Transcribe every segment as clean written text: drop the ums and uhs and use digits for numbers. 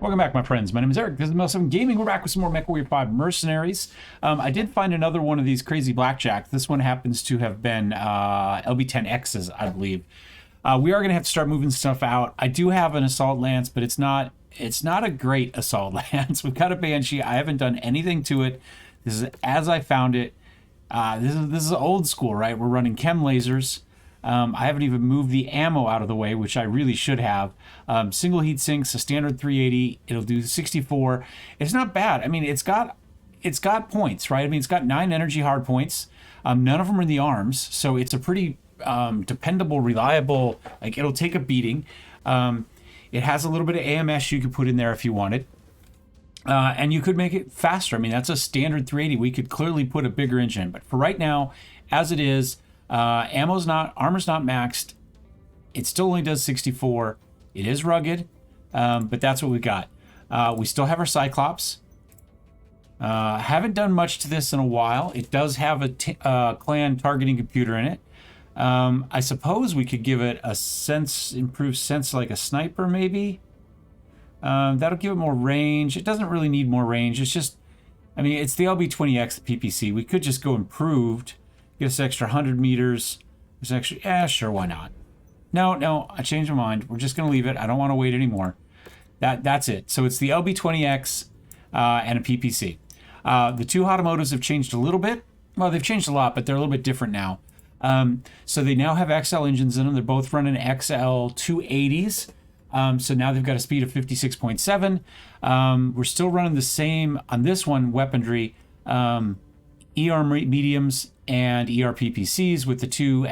Welcome back, my friends. My name is Eric. This is MW5 Gaming. We're back with some more MW5 Mercenaries. I did find another one of these crazy blackjacks. This one happens to have been LB10X's, I believe. We are going to have to start moving stuff out. I do have an Assault Lance, but it's not a great Assault Lance. We've got a Banshee. I haven't done anything to it. This is as I found it. This is old school, right? We're running chem lasers. I haven't even moved the ammo out of the way, which I really should have. Single heat sinks, a standard 380. It'll do 64. It's not bad. I mean, it's got points, right? I mean, it's got 9 energy hard points. None of them are in the arms, so it's a pretty dependable, reliable. Like, it'll take a beating. It has a little bit of AMS you could put in there if you wanted. And you could make it faster. I mean, that's a standard 380. We could clearly put a bigger engine, but for right now, as it is, armor's not maxed. It still only does 64. It is rugged, but that's what we got. We still have our Cyclops. Haven't done much to this in a while. It does have a clan targeting computer in it. I suppose we could give it a improved sense like a sniper, maybe. That'll give it more range. It doesn't really need more range. It's just, I mean, it's the LB20X, the PPC. We could just go improved. Get us extra 100 meters. There's extra, yeah, sure, why not? No, I changed my mind. We're just going to leave it. I don't want to wait anymore. That's it. So it's the LB20X and a PPC. The two automotives have changed a little bit. Well, they've changed a lot, but they're a little bit different now. So they now have XL engines in them. They're both running XL 280s. So now they've got a speed of 56.7. We're still running the same on this one weaponry. ER mediums and ER PPCs with the two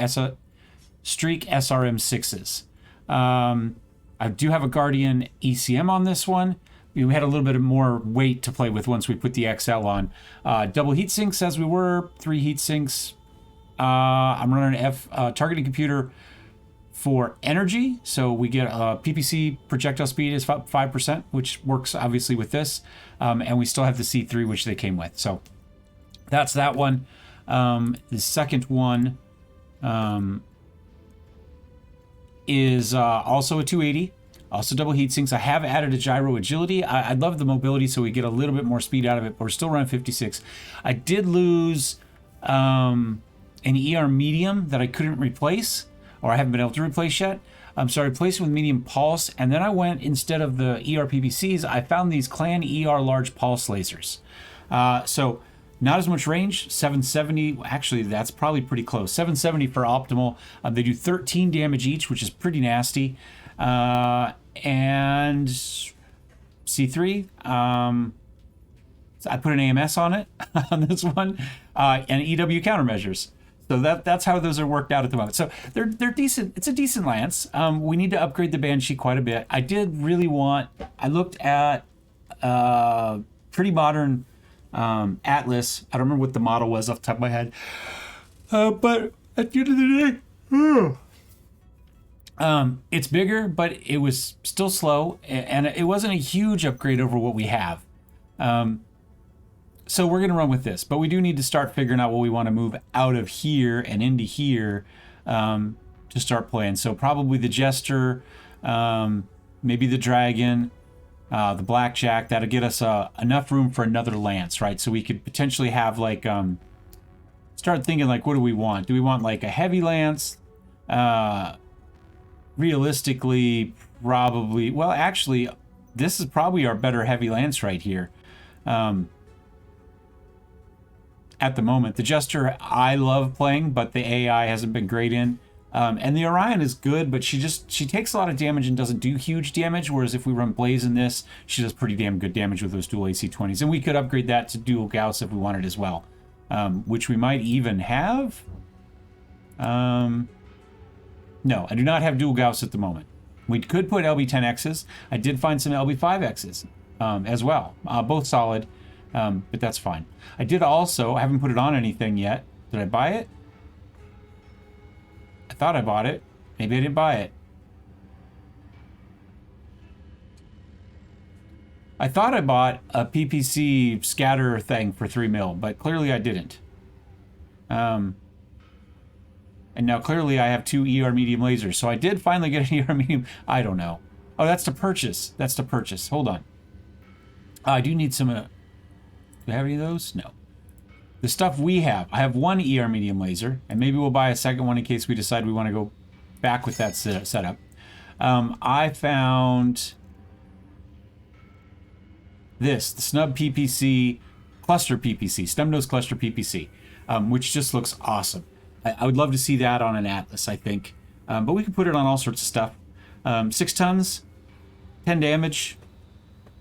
Streak SRM6s. I do have a Guardian ECM on this one. We had a little bit of more weight to play with once we put the XL on. Double heat sinks as we were, 3 heat sinks. I'm running an targeting computer for energy, so we get a PPC projectile speed is 5%, which works obviously with this, and we still have the C3, which they came with. So that's that one. The second one is also a 280, also double heat sinks. I have added a gyro agility. I love the mobility, so we get a little bit more speed out of it, but we're still running 56. I did lose an ER medium that I couldn't replace, or I haven't been able to replace yet. So I replaced it with medium pulse, and then I went, instead of the ER PPCs, I found these Clan ER large pulse lasers. So not as much range, 770. Actually, that's probably pretty close. 770 for optimal. They do 13 damage each, which is pretty nasty. And C3. So I put an AMS on it on this one, and EW countermeasures. So that's how those are worked out at the moment. So they're decent. It's a decent lance. We need to upgrade the Banshee quite a bit. I did really want. I looked at pretty modern Atlas. I don't remember what the model was off the top of my head. But at the end of the day, it's bigger, but it was still slow, and it wasn't a huge upgrade over what we have. So we're going to run with this, but we do need to start figuring out what we want to move out of here and into here to start playing. So probably the Jester, maybe the Dragon, the Blackjack. That'll get us enough room for another Lance, right? So we could potentially have like, start thinking like, what do we want? Do we want like a heavy Lance? Realistically, probably, well, actually, this is probably our better heavy Lance right here. At the moment, the Jester I love playing, but the AI hasn't been great in. And the Orion is good, but she takes a lot of damage and doesn't do huge damage. Whereas if we run Blaze in this, she does pretty damn good damage with those dual AC-20s. And we could upgrade that to dual Gauss if we wanted as well, which we might even have. No, I do not have dual Gauss at the moment. We could put LB10Xs. I did find some LB5Xs as well, both solid. But that's fine. I did also, I haven't put it on anything yet. Did I buy it? I thought I bought it. Maybe I didn't buy it. I thought I bought a PPC scatter thing for 3 mil, but clearly I didn't. And now clearly I have 2 ER medium lasers. So I did finally get an ER medium. I don't know. Oh, that's to purchase. That's to purchase. Hold on. I do need some... do I have any of those? No. The stuff we have. I have one ER medium laser, and maybe we'll buy a second one in case we decide we want to go back with that setup. I found this, the snub PPC, cluster PPC, snub nose cluster PPC, which just looks awesome. I would love to see that on an Atlas, I think. But we can put it on all sorts of stuff. 6 tons, 10 damage.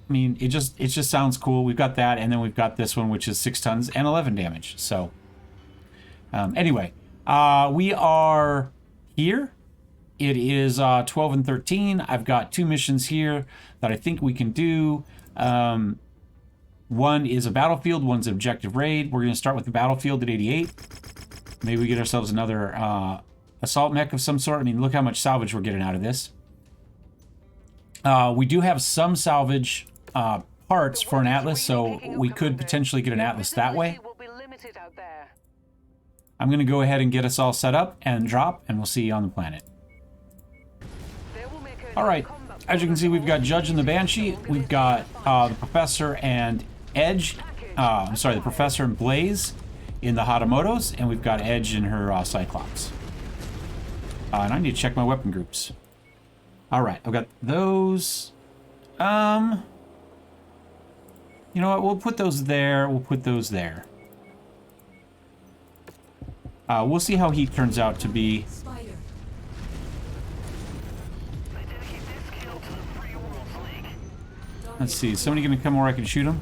I mean, it just sounds cool. We've got that, and then we've got this one, which is 6 tons and 11 damage. So, anyway, we are here. It is 12 and 13. I've got 2 missions here that I think we can do. One is a battlefield, one's an objective raid. We're going to start with the battlefield at 88. Maybe we get ourselves another assault mech of some sort. I mean, look how much salvage we're getting out of this. We do have some salvage parts for an Atlas, so we could potentially get an Atlas that way. I'm going to go ahead and get us all set up and drop, and we'll see you on the planet. Alright, as you can see, we've got Judge and the Banshee. We've got the Professor and Edge. I'm sorry, the Professor and Blaze in the Hatamotos, and we've got Edge in her Cyclops. And I need to check my weapon groups. Alright, I've got those. You know what, we'll put those there, we'll put those there. We'll see how heat turns out to be. Let's see, is somebody gonna come where I can shoot him?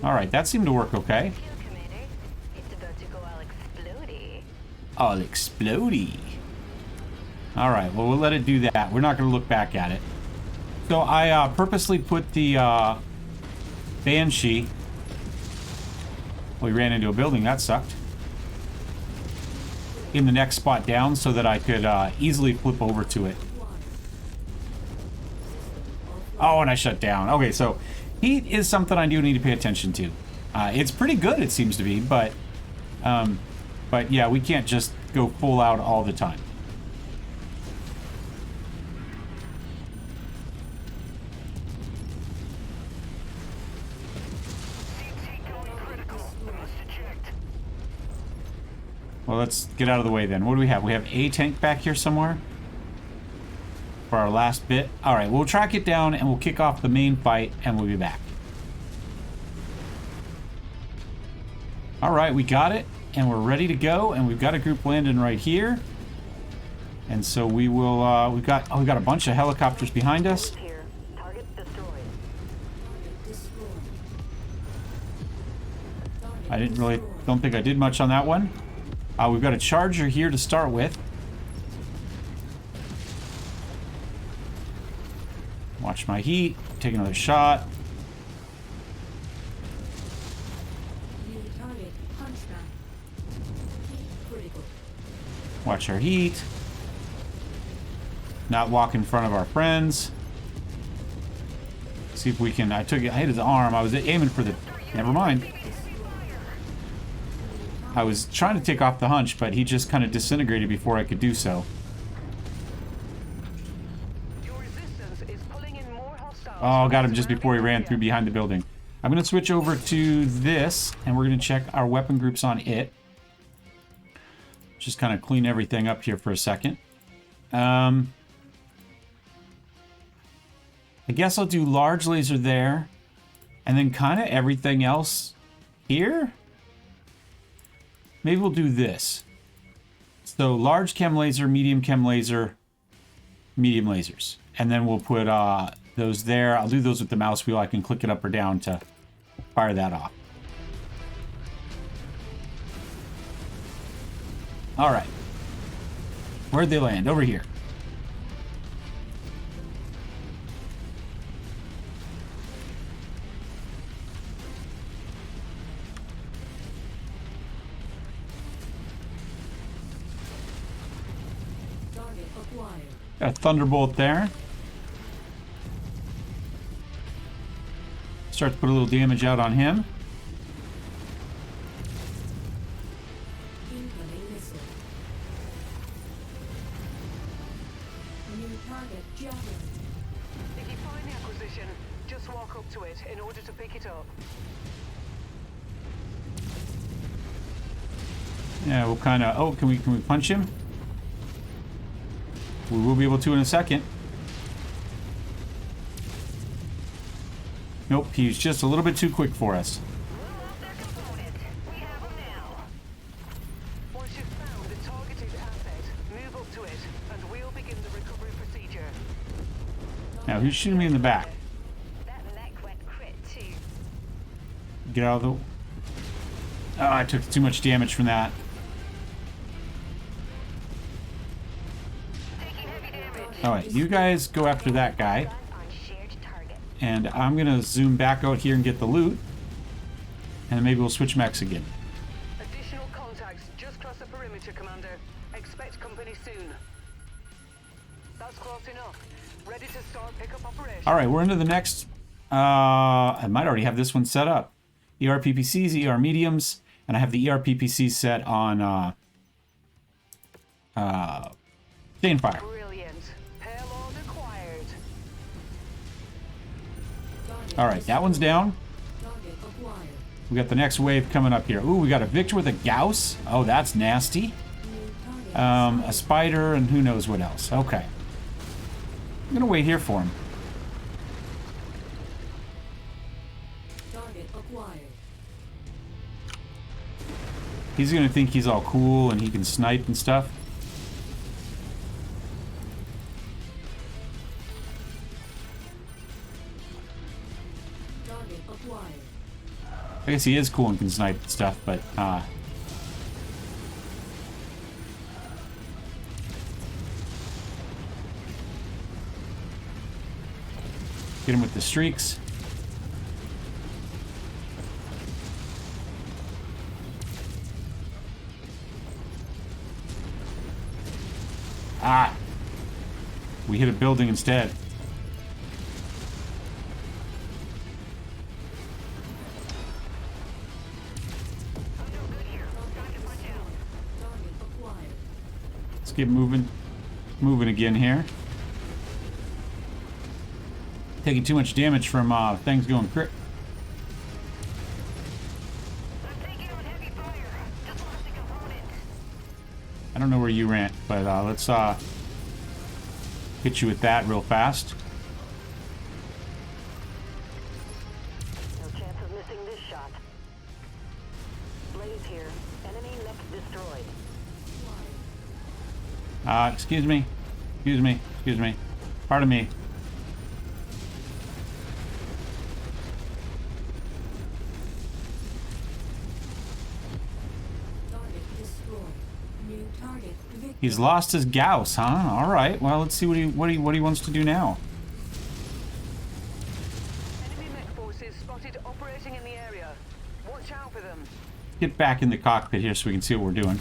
Alright, that seemed to work okay. All explodey. Alright, well, we'll let it do that. We're not going to look back at it. So I purposely put the Banshee. We ran into a building. That sucked. In the next spot down so that I could easily flip over to it. Oh, and I shut down. Okay, so heat is something I do need to pay attention to. It's pretty good, it seems to be, but yeah, we can't just go full out all the time. Well, let's get out of the way then. What do we have? We have a tank back here somewhere for our last bit. All right, we'll track it down and we'll kick off the main fight and we'll be back. All right, we got it and we're ready to go, and we've got a group landing right here. And so we will, we've got a bunch of helicopters behind us. I don't think I did much on that one. We've got a charger here to start with. Watch my heat. Take another shot. Watch our heat. Not walk in front of our friends. See if we can... I hit his arm. I was aiming for the... Never mind. I was trying to take off the hunch, but he just kind of disintegrated before I could do so. Oh, got him just before he ran through behind the building. I'm going to switch over to this, and we're going to check our weapon groups on it. Just kind of clean everything up here for a second. I guess I'll do large laser there, and then kind of everything else here. Maybe we'll do this. So large chem laser, medium lasers. And then we'll put those there. I'll do those with the mouse wheel. I can click it up or down to fire that off. All right. Where'd they land? Over here. Got a thunderbolt there. Start to put a little damage out on him. to it in order to pick it up. Yeah, we'll kind of... Oh, can we punch him? We will be able to in a second. Nope, he's just a little bit too quick for us. Once you've found the targeted asset, move up to it, and we'll begin the recovery procedure. Now, who's shooting me in the back? That Mech went crit too. Get out of the... Oh, I took too much damage from that. Alright, you guys go after that guy. And I'm going to zoom back out here and get the loot. And then maybe we'll switch mechs again. Additional contacts just cross the perimeter, Commander. Expect company soon. That's close enough. Ready to start pickup operation. Alright, we're into the next... I might already have this one set up. ER PPCs, ER mediums, and I have the ER PPC set on Chain Fire. Alright, that one's down. We got the next wave coming up here. Ooh, we got a Victor with a Gauss. Oh, that's nasty. A Spider, and who knows what else. Okay. I'm going to wait here for him. He's going to think he's all cool and he can snipe and stuff. I guess he is cool and can snipe and stuff, but get him with the streaks. Ah! We hit a building instead. Get moving again here. Taking too much damage from things going crit. I don't know where you ran, but let's hit you with that real fast. No chance of missing this shot. Blaze here. Enemy Mech destroyed. Excuse me. Pardon me. He's lost his Gauss, huh? All right. Well, let's see what he wants to do now. Enemy Mech forces spotted operating in the area. Watch out for them. Get back in the cockpit here so we can see what we're doing.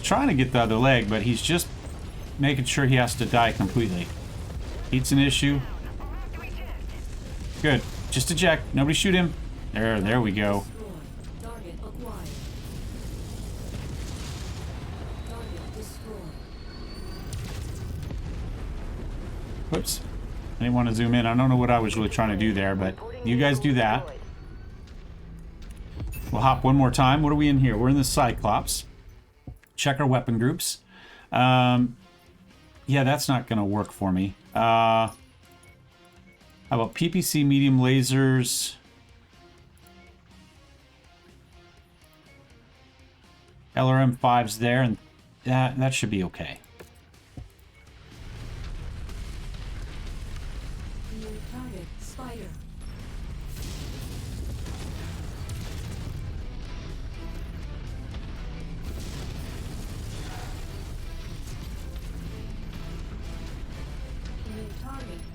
Trying to get the other leg, but he's just making sure he has to die completely. Heat's an issue. Good. Just eject. Nobody shoot him. There we go. Whoops. I didn't want to zoom in. I don't know what I was really trying to do there, but you guys do that. We'll hop one more time. What are we in here? We're in the Cyclops. Check our weapon groups. Yeah, that's not going to work for me. How about PPC medium lasers? LRM5's there, and that should be okay. New target, Spider.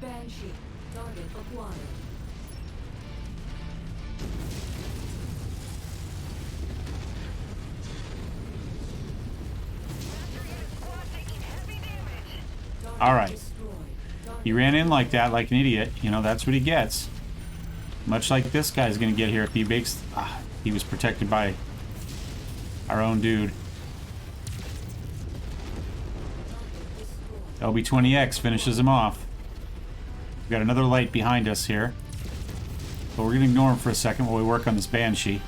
Banshee. Target acquired. All right. He ran in like that, like an idiot. You know, that's what he gets. Much like this guy's going to get here if he makes... he was protected by our own dude. LB20X finishes him off. We've got another light behind us here. But we're going to ignore him for a second while we work on this Banshee.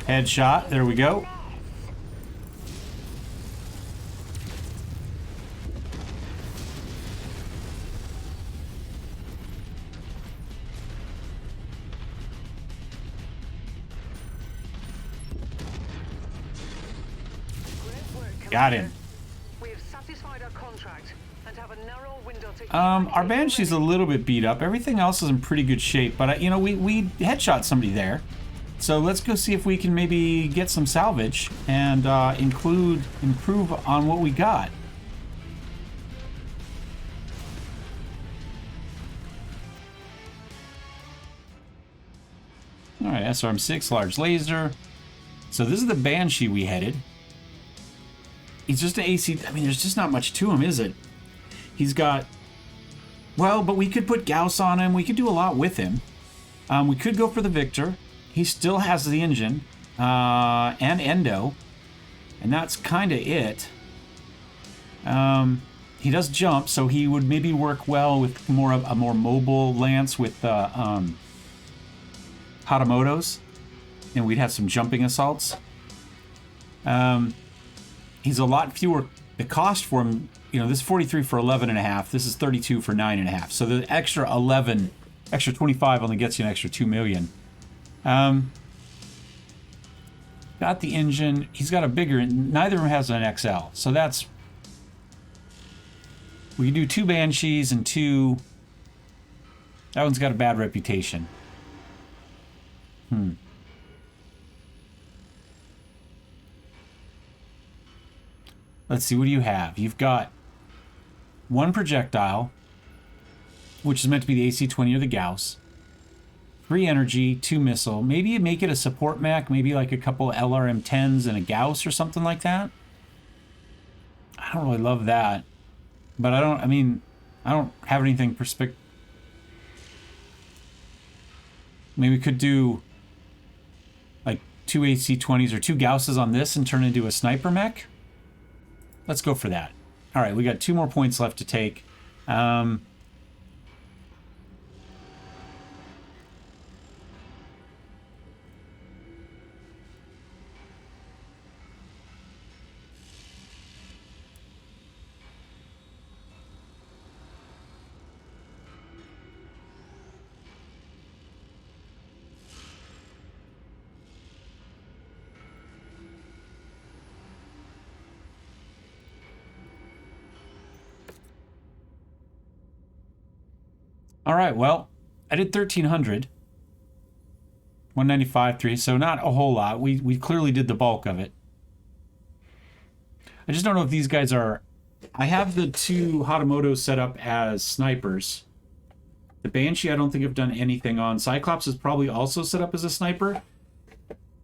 Headshot. There we go. Got him. We have satisfied our contract and have a narrow window to Our Banshee's a little bit beat up. Everything else is in pretty good shape, but you know, we headshot somebody there. So let's go see if we can maybe get some salvage and improve on what we got. All right, SRM6 large laser. So this is the Banshee we headed. He's just an AC. I mean, there's just not much to him, is it? He's got... Well, but we could put Gauss on him. We could do a lot with him. We could go for the Victor. He still has the engine and endo. And that's kind of it. He does jump, so he would maybe work well with a more mobile Lance with Hatamotos. And we'd have some jumping assaults. He's a lot fewer. The cost for him, you know, this is 43 for 11.5. This is 32 for 9.5. So the extra 25 only gets you an extra 2 million. Got the engine. He's got a bigger. Neither of them has an XL. So that's. We can do 2 Banshees and 2. That one's got a bad reputation. Let's see, what do you have? You've got 1 projectile, which is meant to be the AC-20 or the Gauss. 3 energy, 2 missile. Maybe you make it a support mech, maybe like a couple LRM-10s and a Gauss or something like that. I don't really love that. But I don't have anything perspective. Maybe we could do like 2 AC-20s or 2 Gausses on this and turn into a sniper mech. Let's go for that. All right, we got 2 more points left to take. All right, well, I did 1,300. 195, 3, so not a whole lot. We clearly did the bulk of it. I just don't know if these guys are... I have the 2 Hatamotos set up as snipers. The Banshee I don't think I've done anything on. Cyclops is probably also set up as a sniper.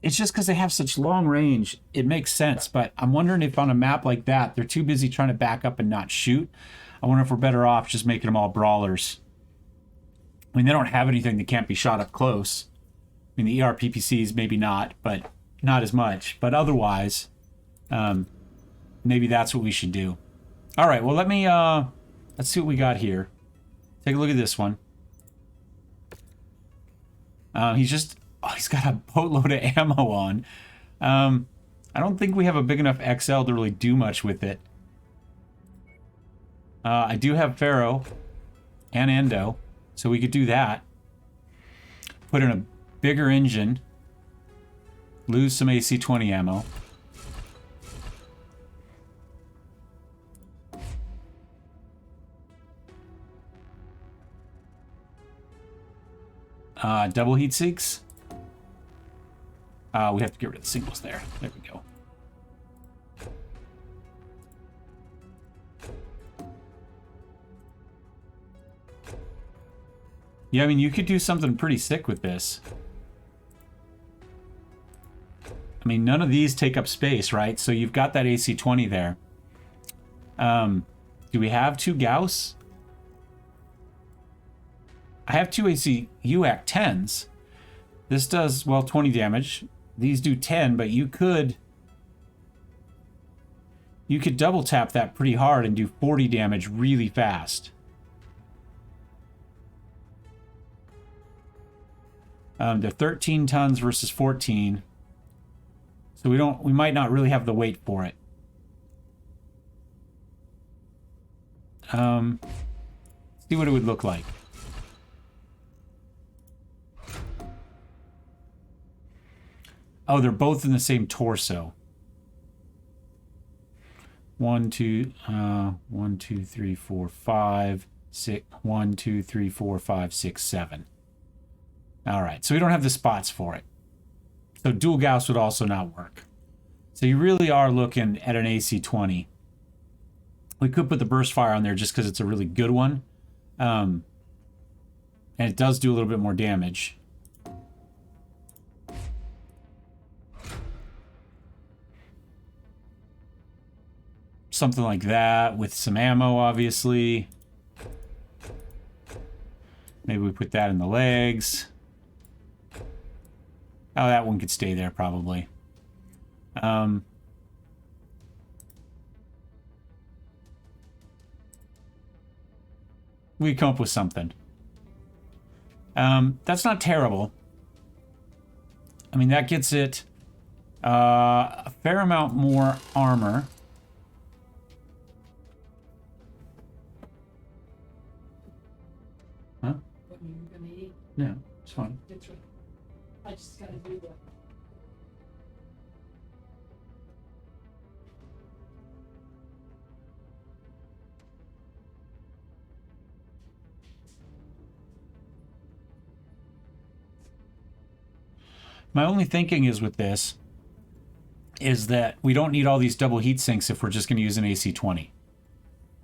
It's just because they have such long range, it makes sense. But I'm wondering if on a map like that, they're too busy trying to back up and not shoot. I wonder if we're better off just making them all brawlers. I mean, they don't have anything that can't be shot up close. I mean, the ERPPCs maybe not, but not as much. But otherwise, maybe that's what we should do. All right, well, let's see what we got here. Take a look at this one. He's got a boatload of ammo on. I don't think we have a big enough XL to really do much with it. I do have Pharaoh and Endo. So we could do that. Put in a bigger engine. Lose some AC-20 ammo. Double heat sinks. We have to get rid of the singles there. There we go. Yeah, I mean, you could do something pretty sick with this. I mean, none of these take up space, right? So you've got that AC-20 there. Do we have 2 Gauss? I have 2 AC UAC 10s. This does, well, 20 damage. These do 10, but you could You could double tap that pretty hard and do 40 damage really fast. They're 13 tons versus 14. So we might not really have the weight for it. See what it would look like. Oh, they're both in the same torso. 1, 2, 1, 2, 3, 4, 5, 6. 1, 2, 3, 4, 5, 6, 7. All right, so we don't have the spots for it. So dual Gauss would also not work. So you really are looking at an AC-20. We could put the burst fire on there just because it's a really good one. And it does do a little bit more damage. Something like that with some ammo, obviously. Maybe we put that in the legs. Oh, that one could stay there probably. We come up with something. That's not terrible. I mean, that gets it a fair amount more armor. Huh? What are you gonna eat? No, it's fine. That's right. I just gotta do that. My only thinking is with this is that we don't need all these double heat sinks if we're just going to use an AC-20,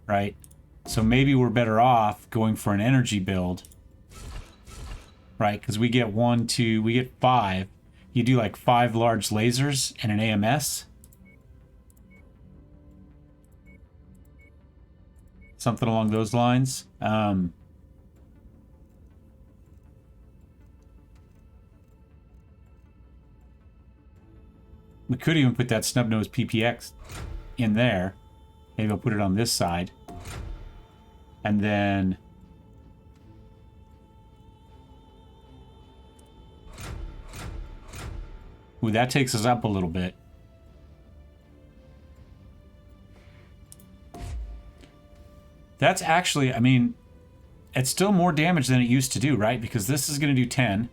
right? So maybe we're better off going for an energy build, right? Because we get 1, 2, we get 5. You do like 5 large lasers and an AMS. Something along those lines. We could even put that snub-nosed PPX in there. Maybe I'll put it on this side. And then... Ooh, that takes us up a little bit. That's actually, I mean, it's still more damage than it used to do, right? Because this is going to do 10.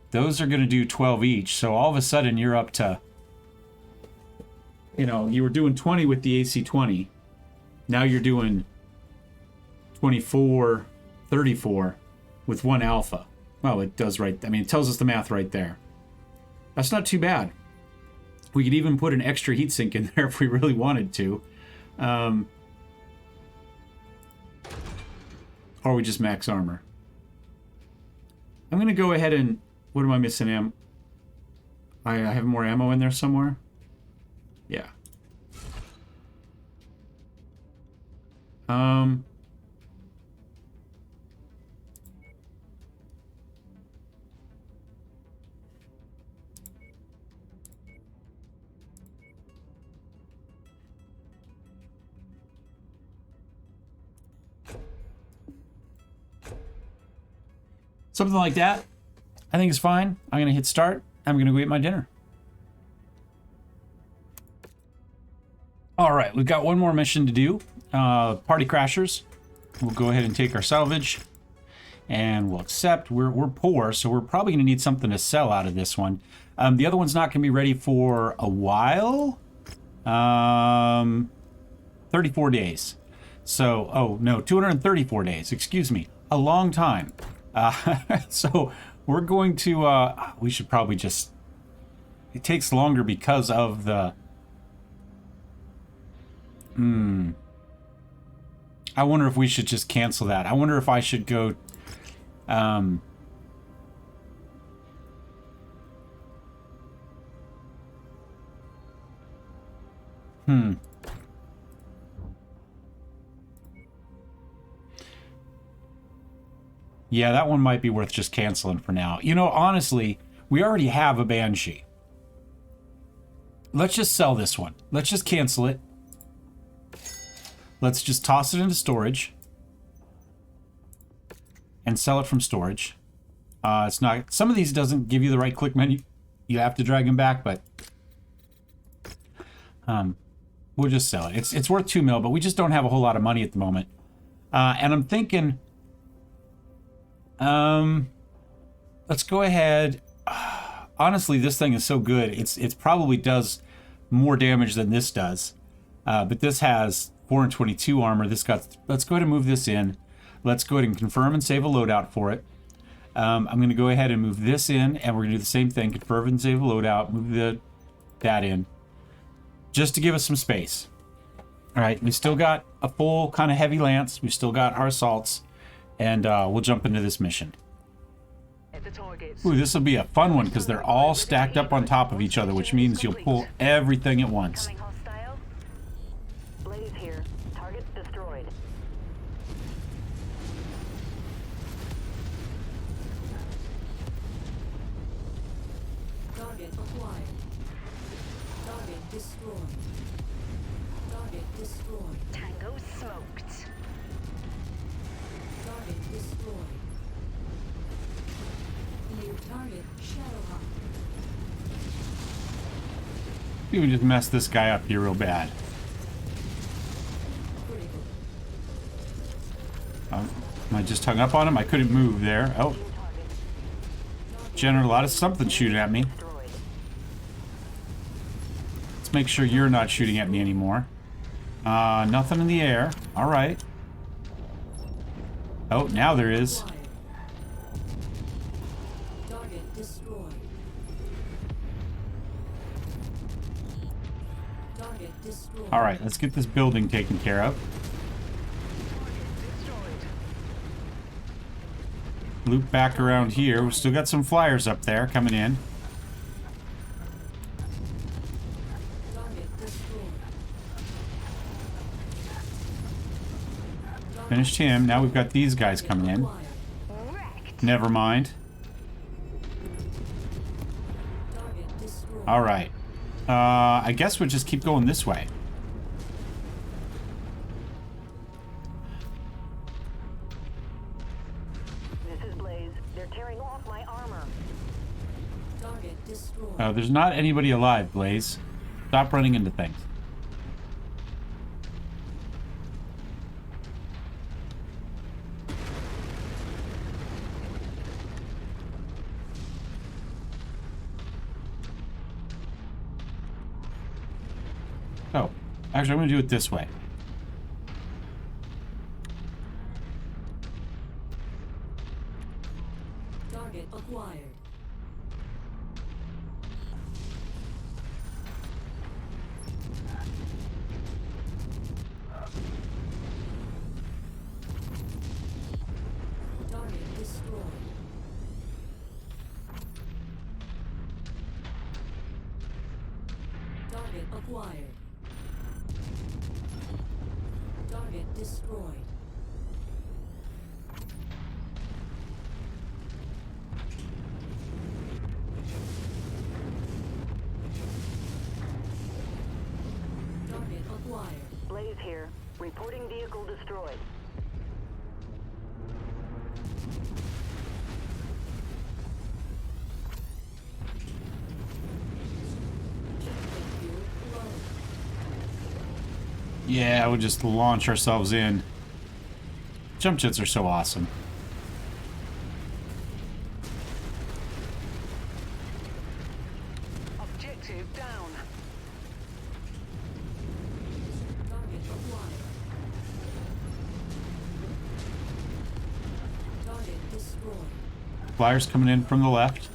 Those are going to do 12 each. So all of a sudden you're up to... You know, you were doing 20 with the AC-20. Now you're doing 24, 34 with 1 alpha. Well, it does right... I mean, it tells us the math right there. That's not too bad. We could even put an extra heatsink in there if we really wanted to. Or we just max armor. I'm going to go ahead and... What am I missing? I have more ammo in there somewhere? Yeah. Something like that. I think it's fine. I'm going to hit start. I'm going to go eat my dinner. All right, we've got one more mission to do. Party crashers. We'll go ahead and take our salvage. And we'll accept. We're poor, so we're probably going to need something to sell out of this one. The other one's not going to be ready for a while. 34 days. So, oh, no, 234 days. Excuse me. A long time. So we're going to... we should probably just... It takes longer because of the... I wonder if we should just cancel that. I wonder if I should go... Yeah, that one might be worth just canceling for now. You know, honestly, we already have a Banshee. Let's just sell this one. Let's just cancel it. Let's just toss it into storage and sell it from storage. It's not, some of these doesn't give you the right click menu. You have to drag them back, but we'll just sell it. It's worth 2 mil, but we just don't have a whole lot of money at the moment. And I'm thinking, let's go ahead. Honestly, this thing is so good. It's probably does more damage than this does. But this has 422 armor. This got. Let's go ahead and move this in. Let's go ahead and confirm and save a loadout for it. I'm going to go ahead and move this in, and we're going to do the same thing. Confirm and save a loadout. Move that in, just to give us some space. All right, we still got a full kind of heavy lance. We still got our assaults, and we'll jump into this mission. Ooh, this will be a fun one because they're all stacked up on top of each other, which means you'll pull everything at once. Blaze here. Target destroyed. Target acquired. Target destroyed. Target destroyed. Tango smoked. Target destroyed. New target Shadowhawk. We would just mess this guy up here real bad. Critical. I just hung up on him. I couldn't move there. Oh, generated a lot of something shooting at me. Let's make sure you're not shooting at me anymore. Nothing in the air. All right. Oh, now there is. Acquired. Target destroyed. Target destroyed. All right, let's get this building taken care of. Loop back around here. We've still got some flyers up there coming in. Target destroyed. Finished him. Now we've got these guys coming in. Acquired. Wrecked. Never mind. Target destroyed. All right. I guess we'll just keep going this way. This is Blaze. They're tearing off my armor. Target destroyed. There's not anybody alive, Blaze. Stop running into things. Oh, actually, I'm going to do it this way. Target acquired. Target destroyed. Target acquired. Target destroyed. Target acquired. Blaze here. Reporting vehicle destroyed. Fuel low. Yeah, we'll just launch ourselves in. Jump jets are so awesome. Objective down. Target acquired. Target destroyed. Flyers coming in from the left.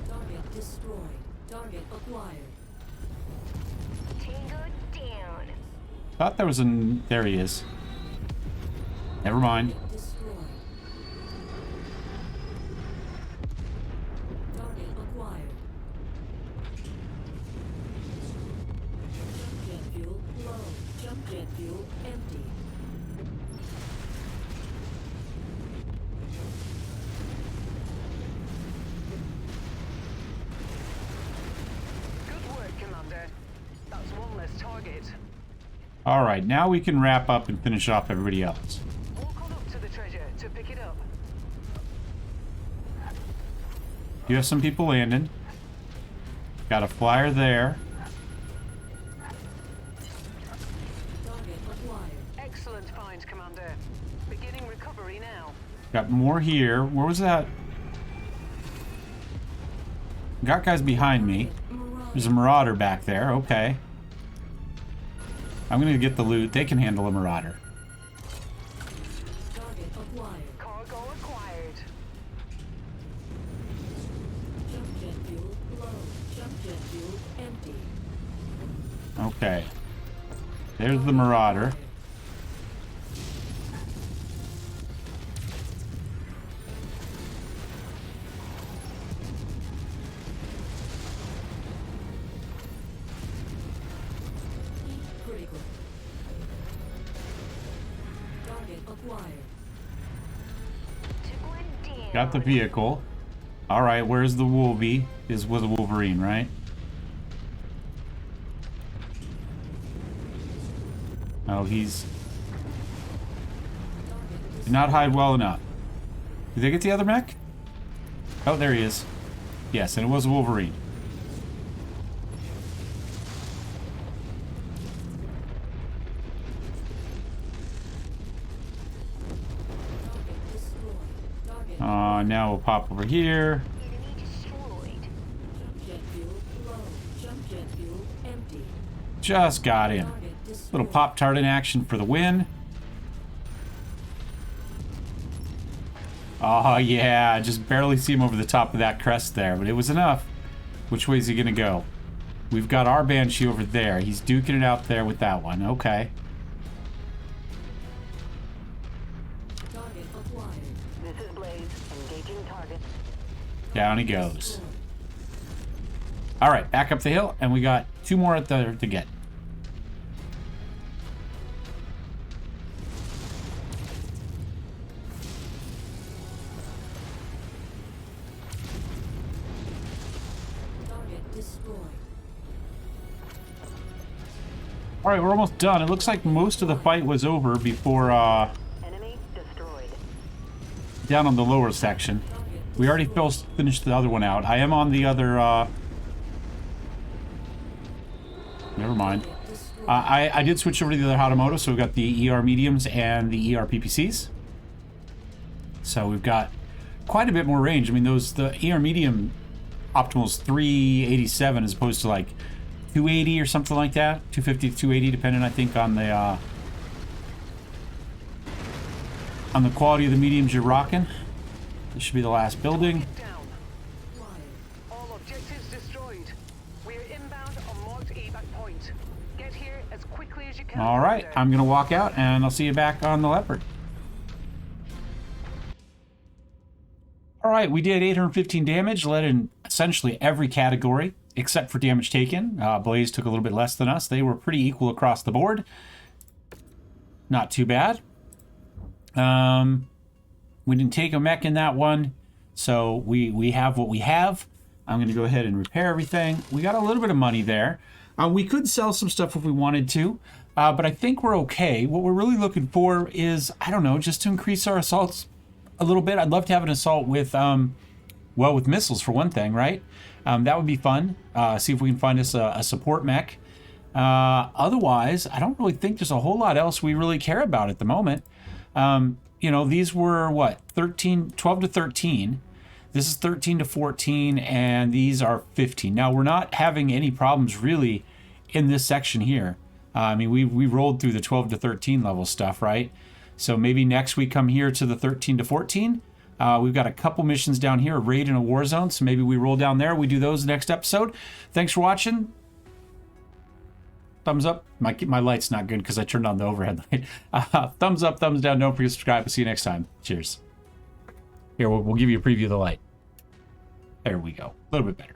Target destroyed. Target acquired. Tango down. Thought there was an... There he is. Never mind. Target destroyed. Target acquired. Jump jet fuel low. Jump jet fuel empty. Good work, Commander. That's one less target. All right, now we can wrap up and finish off everybody else. Walk on up to the treasure to pick it up. You have some people landing. Got a flyer there. Target acquired. Excellent find, Commander. Beginning recovery now. Got more here. Where was that? Got guys behind me. There's a marauder back there. Okay. I'm gonna get the loot. They can handle a marauder. Target acquired. Cargo acquired. Jump jet fuel low. Jump jet fuel empty. Okay. There's the marauder. Critical. Target acquired. Got the vehicle. All right, where's the Wolvie? Was a Wolverine, right? Oh, he's did not hide well enough. Did they get the other mech? Oh, there he is. Yes, and it was a Wolverine. Target destroyed. Target Now we'll pop over here. jump jet fuel low. Jump jet fuel empty. Just got him. Target destroyed. Little Pop-Tart in action for the win. Oh, yeah. Just barely see him over the top of that crest there, but it was enough. Which way is he going to go? We've got our Banshee over there. He's duking it out there with that one. Okay. Target acquired. This is Blaze. Engaging target. Down he goes. All right, back up the hill, and we got two more at the to get. Target destroyed. All right, we're almost done. It looks like most of the fight was over before Enemy destroyed. down on the lower section. We already finished the other one out. I am on the other. Never mind. I did switch over to the other Hatamoto, so we've got the ER mediums and the ER PPCs. So we've got quite a bit more range. I mean, the ER medium optimal's 387 as opposed to like 280 or something like that. 250 to 280, depending, I think, on the quality of the mediums you're rocking. This should be the last building. Down. All objectives destroyed. We're inbound on marked evac point. Get here as quickly as you can. All right, Commander. I'm gonna walk out, and I'll see you back on the Leopard. All right, we did 815 damage, led in essentially every category except for damage taken. Blaze took a little bit less than us. They were pretty equal across the board. Not too bad. We didn't take a mech in that one, so we have what we have. I'm going to go ahead and repair everything. We got a little bit of money there. We could sell some stuff if we wanted to, but I think we're okay. What we're really looking for is, I don't know, just to increase our assaults a little bit. I'd love to have an assault with, well, with missiles for one thing, right? That would be fun. See if we can find us a support mech. Otherwise, I don't really think there's a whole lot else we really care about at the moment. You know, these were what, 12 to 13. This is 13 to 14, and these are 15. Now, we're not having any problems really in this section here. I mean, we rolled through the 12 to 13 level stuff, right? So maybe next we come here to the 13 to 14. We've got a couple missions down here, a raid and a war zone, so maybe we roll down there. We do those next episode. Thanks for watching. Thumbs up. My light's not good because I turned on the overhead light. Thumbs up, thumbs down. Don't forget to subscribe. We'll see you next time. Cheers. Here, we'll give you a preview of the light. There we go. A little bit better.